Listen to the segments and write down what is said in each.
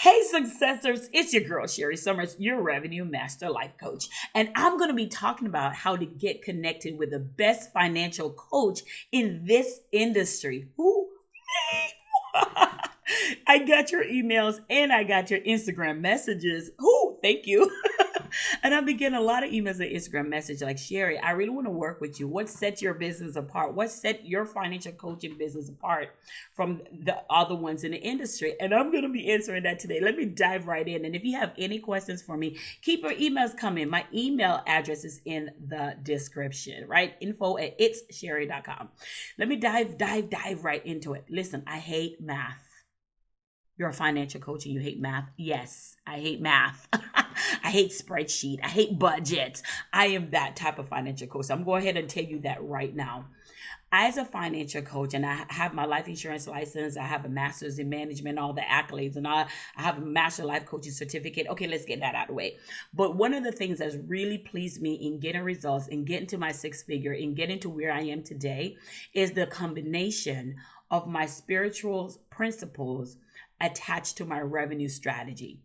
Hey, successors, it's your girl, Sherri Somers, your revenue master life coach. And I'm going to be talking about how to get connected with the best financial coach in this industry. Who? Me? I got your emails and I got your Instagram messages. Who? Thank you. And I've been getting a lot of emails and Instagram messages like, Sherri, I really want to work with you. What set your business apart? What set your financial coaching business apart from the other ones in the industry? And I'm going to be answering that today. Let me dive right in. And if you have any questions for me, keep your emails coming. My email address is in the description, right? info@itssherri.com. Let me dive right into it. Listen, I hate math. You're a financial coach and you hate math. Yes, I hate math. I hate spreadsheet. I hate budgets. I am that type of financial coach. So I'm going to go ahead and tell you that right now. As a financial coach, and I have my life insurance license, I have a master's in management, all the accolades, and I have a master life coaching certificate. Okay, let's get that out of the way. But one of the things that's really pleased me in getting results and getting to my six figure and getting to where I am today is the combination of my spiritual principles attached to my revenue strategy.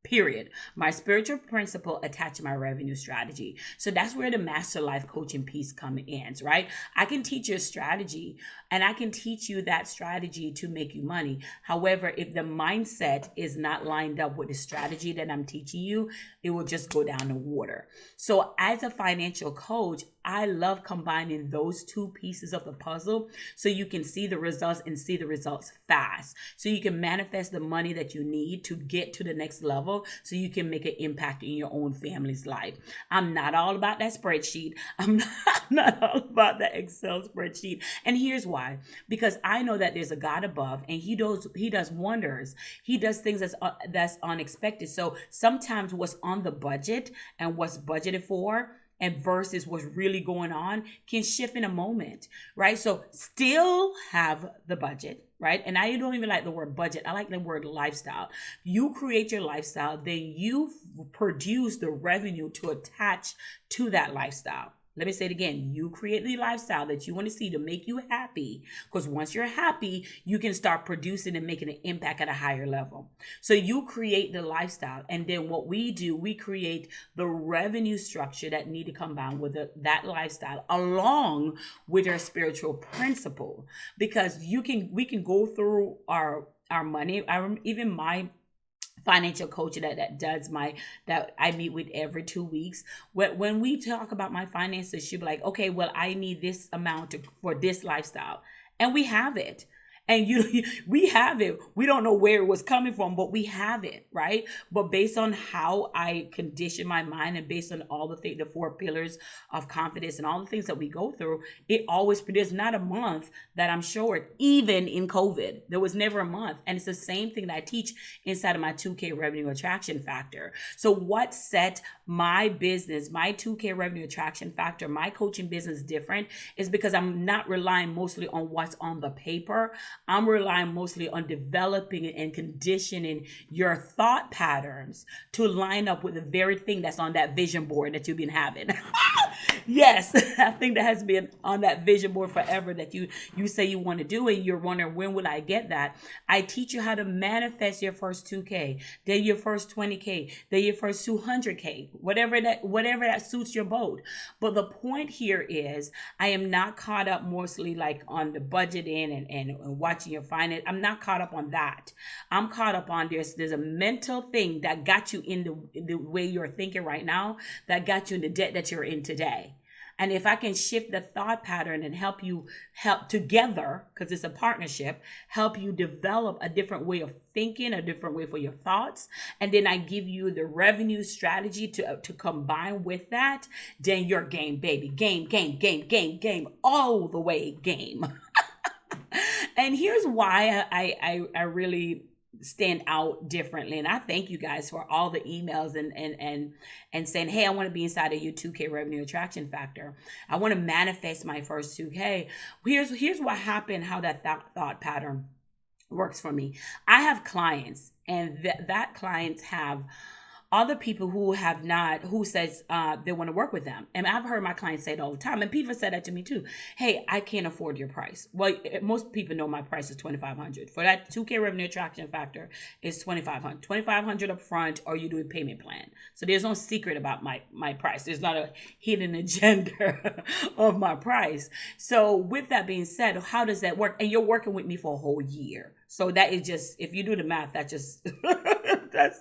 Period. My spiritual principle attached to my revenue strategy. So that's where the master life coaching piece comes in, right? I can teach you a strategy and I can teach you that strategy to make you money. However, if the mindset is not lined up with the strategy that I'm teaching you, it will just go down the water. So as a financial coach, I love combining those two pieces of the puzzle so you can see the results and see the results fast. So you can manifest the money that you need to get to the next level so you can make an impact in your own family's life. I'm not all about that spreadsheet. I'm not all about that Excel spreadsheet. And here's why. Because I know that there's a God above and he does wonders. He does things that's unexpected. So sometimes what's on the budget and what's budgeted for and versus what's really going on can shift in a moment, right? So still have the budget, right? And I don't even like the word budget. I like the word lifestyle. You create your lifestyle, then you produce the revenue to attach to that lifestyle. Let me say it again. You create the lifestyle that you want to see to make you happy. Because once you're happy, you can start producing and making an impact at a higher level. So you create the lifestyle. And then what we do, we create the revenue structure that need to combine with that lifestyle along with our spiritual principle. Because we can go through our money. Even my financial coach that I meet with every 2 weeks. When we talk about my finances, she'll be like, okay, well, I need this amount for this lifestyle. And we have it. And we have it. We don't know where it was coming from, but we have it, right? But based on how I condition my mind and based on all the 4 pillars of confidence and all the things that we go through, it always there's not a month that I'm short, even in COVID. There was never a month. And it's the same thing that I teach inside of my 2K revenue attraction factor. So what set my business, my 2K revenue attraction factor, my coaching business different is because I'm not relying mostly on what's on the paper. I'm relying mostly on developing and conditioning your thought patterns to line up with the very thing that's on that vision board that you've been having. Yes, I think that has been on that vision board forever that you say you want to do it. You're wondering, when will I get that? I teach you how to manifest your first 2K, then your first 20K, then your first 200K, whatever that suits your boat. But the point here is I am not caught up mostly like on the budgeting and watching your finance. I'm not caught up on that. I'm caught up on there's a mental thing that got you in the way you're thinking right now, that got you in the debt that you're in today. And if I can shift the thought pattern and help together, because it's a partnership, help you develop a different way of thinking, a different way for your thoughts, and then I give you the revenue strategy to combine with that, then you're game, baby. Game, all the way game. And here's why I really stand out differently. And I thank you guys for all the emails and saying, hey, I want to be inside of your 2K revenue attraction factor. I want to manifest my first 2K. Here's what happened, how that thought pattern works for me. I have clients and that clients have Other people who have not, who says they want to work with them. And I've heard my clients say it all the time. And people said that to me too. Hey, I can't afford your price. Well, most people know my price is $2,500. For that 2K revenue attraction factor, it's $2,500. $2,500 up front, or you do a payment plan. So there's no secret about my price. There's not a hidden agenda of my price. So with that being said, how does that work? And you're working with me for a whole year. So that is just, if you do the math, that just, that's,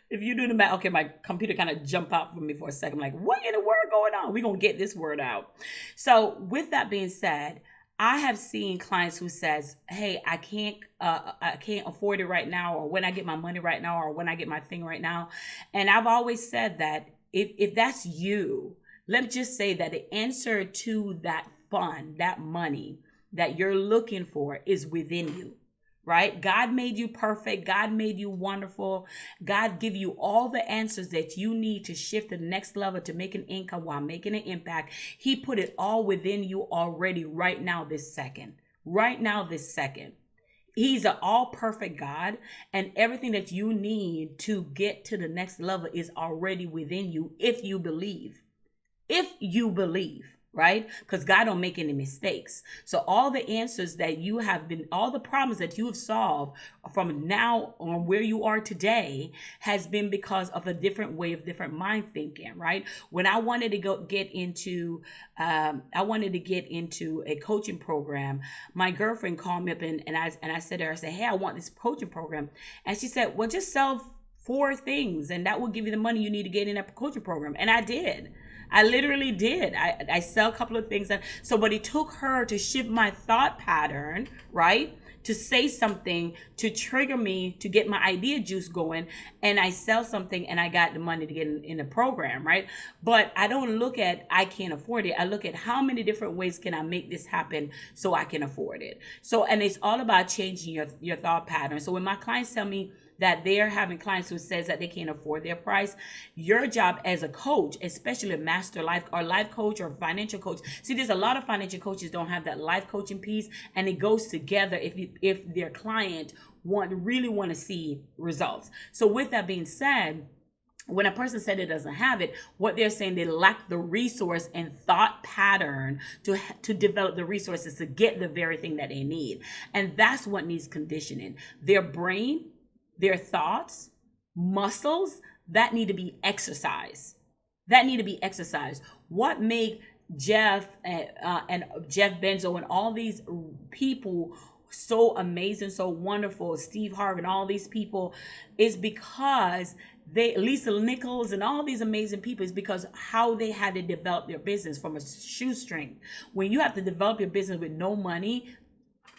if you do the math, okay, my computer kind of jumped out for me for a second. I'm like, what in the world going on? We're going to get this word out. So with that being said, I have seen clients who says, hey, I can't afford it right now, or when I get my money right now, or when I get my thing right now. And I've always said that if that's you, let's just say that the answer to that fund, that money that you're looking for is within you. Right? God made you perfect. God made you wonderful. God give you all the answers that you need to shift to the next level, to make an income while making an impact. He put it all within you already right now, this second. Right now, this second. He's an all perfect God, and everything that you need to get to the next level is already within you if you believe. If you believe. Right? Because God don't make any mistakes. So all the answers that you have been, all the problems that you have solved from now on where you are today has been because of a different way of different mind thinking, right? When I wanted to get into a coaching program, my girlfriend called me up and I said to her, I said, hey, I want this coaching program. And she said, well, just sell 4 things and that will give you the money you need to get in that coaching program. And I did. I literally did. I sell a couple of things. But it took her to shift my thought pattern, right? To say something, to trigger me, to get my idea juice going. And I sell something and I got the money to get in the program, right? But I don't look at, I can't afford it. I look at how many different ways can I make this happen so I can afford it. So, and it's all about changing your thought pattern. So when my clients tell me that they're having clients who says that they can't afford their price, your job as a coach, especially a master life or life coach or financial coach. See, there's a lot of financial coaches don't have that life coaching piece, and it goes together if their client really want to see results. So with that being said, when a person said it doesn't have it, what they're saying, they lack the resource and thought pattern to develop the resources to get the very thing that they need. And that's what needs conditioning. Their brain, their thoughts, muscles, that need to be exercised. What made Jeff and Jeff Benzo and all these people so amazing, so wonderful, Steve Harvey and all these people, is because Lisa Nichols and all these amazing people, is because how they had to develop their business from a shoestring. When you have to develop your business with no money,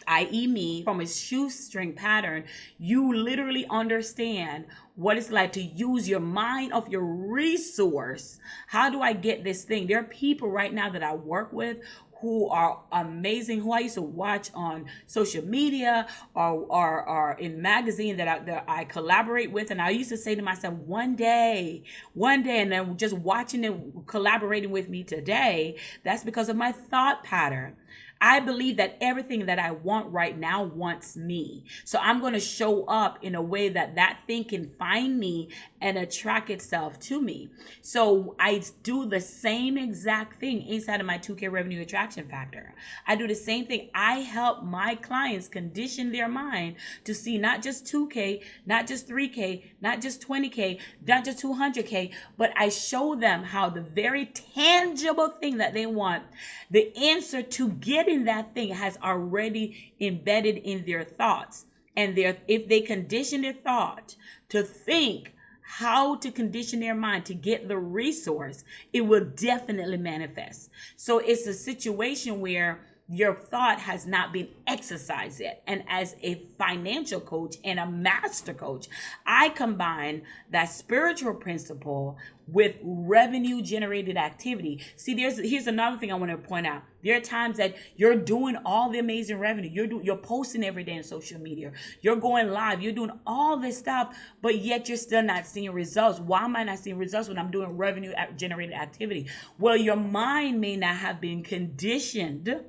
i.e. me, from a shoestring pattern, you literally understand what it's like to use your mind of your resource. How do I get this thing? There are people right now that I work with who are amazing, who I used to watch on social media or in magazine that I collaborate with. And I used to say to myself, one day, and then just watching them collaborating with me today, that's because of my thought pattern. I believe that everything that I want right now wants me. So I'm going to show up in a way that thing can find me and attract itself to me. So I do the same exact thing inside of my 2K revenue attraction factor. I do the same thing. I help my clients condition their mind to see not just 2K, not just 3K, not just 20K, not just 200K, but I show them how the very tangible thing that they want, the answer to getting that thing has already embedded in their thoughts. And if they condition their thought to think how to condition their mind to get the resource, it will definitely manifest. So it's a situation where your thought has not been exercised yet. And as a financial coach and a master coach, I combine that spiritual principle with revenue generated activity. See, here's another thing I want to point out. There are times that you're doing all the amazing revenue. You're posting every day on social media. You're going live. You're doing all this stuff, but yet you're still not seeing results. Why am I not seeing results when I'm doing revenue generated activity? Well, your mind may not have been conditioned.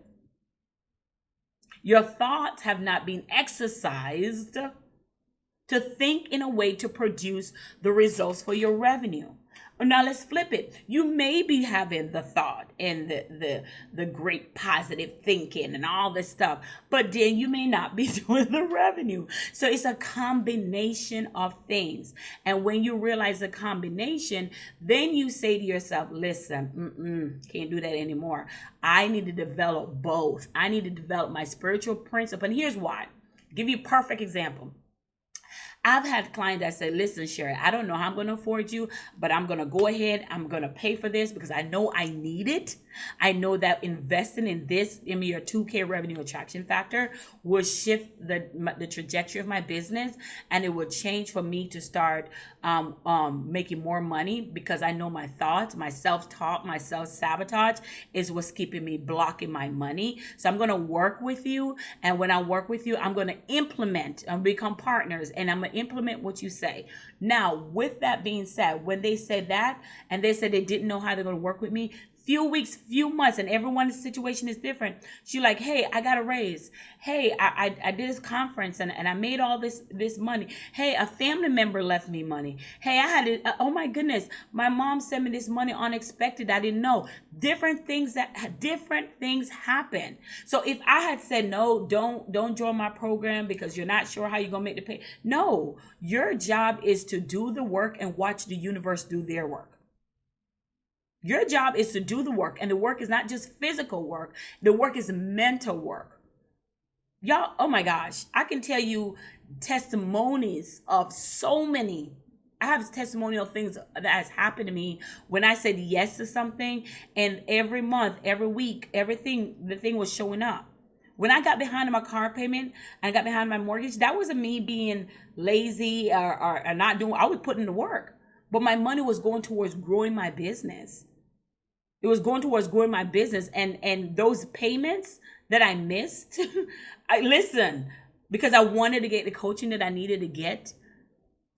Your thoughts have not been exercised to think in a way to produce the results for your revenue. Now let's flip it. You may be having the thought and the great positive thinking and all this stuff, but then you may not be doing the revenue. So it's a combination of things. And when you realize the combination, then you say to yourself, listen, can't do that anymore. I need to develop both. I need to develop my spiritual principle. And here's why. I'll give you a perfect example. I've had clients that say, listen, Sherri, I don't know how I'm going to afford you, but I'm going to go ahead. I'm going to pay for this because I know I need it. I know that investing in this, in your 2K revenue attraction factor, will shift the trajectory of my business, and it will change for me to start making more money because I know my thoughts, my self-talk, my self-sabotage is what's keeping me blocking my money. So I'm going to work with you. And when I work with you, I'm going to implement and become partners, and I'm going to implement what you say. Now, with that being said, when they said that and they said they didn't know how they're going to work with me, few weeks, few months, and everyone's situation is different. She's like, hey, I got a raise. Hey, I did this conference and I made all this money. Hey, a family member left me money. Hey, I had it. Oh my goodness, my mom sent me this money unexpected. I didn't know. Different things happen. So if I had said no, don't join my program because you're not sure how you're gonna make the pay. No, your job is to do the work and watch the universe do their work. Your job is to do the work, and the work is not just physical work. The work is mental work. Y'all, oh my gosh, I can tell you testimonies of so many. I have testimonial things that has happened to me when I said yes to something, and every month, every week, the thing was showing up. When I got behind on my car payment and I got behind my mortgage, that wasn't me being lazy or not doing. I was putting in the work, but my money was going towards growing my business. It was going towards growing my business, and those payments that I missed, because I wanted to get the coaching that I needed to get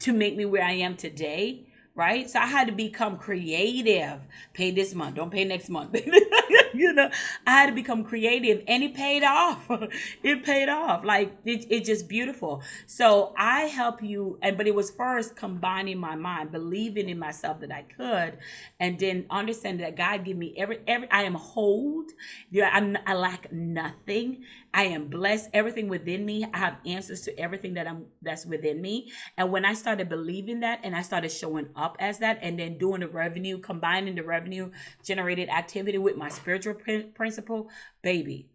to make me where I am today, right? So I had to become creative. Pay this month, don't pay next month. I had to become creative, and it paid off. It paid off. Like it's just beautiful. So I help you, but it was first combining my mind, believing in myself that I could, and then understanding that God gave me every. I am whole. I lack nothing. I am blessed. Everything within me, I have answers to everything that's within me. And when I started believing that, and I started showing up as that, and then doing the revenue, combining the revenue generated activity with my spiritual principle, baby.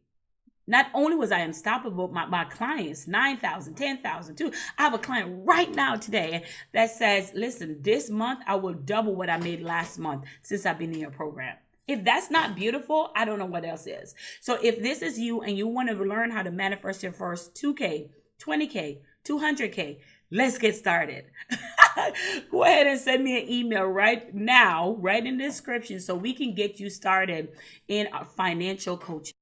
Not only was I unstoppable, my clients, 9,000, 10,000 too. I have a client right now today that says, listen, this month I will double what I made last month since I've been in your program. If that's not beautiful, I don't know what else is. So if this is you and you want to learn how to manifest your first 2K, 20K, 200K, let's get started. Go ahead and send me an email right now, right in the description, so we can get you started in our financial coaching.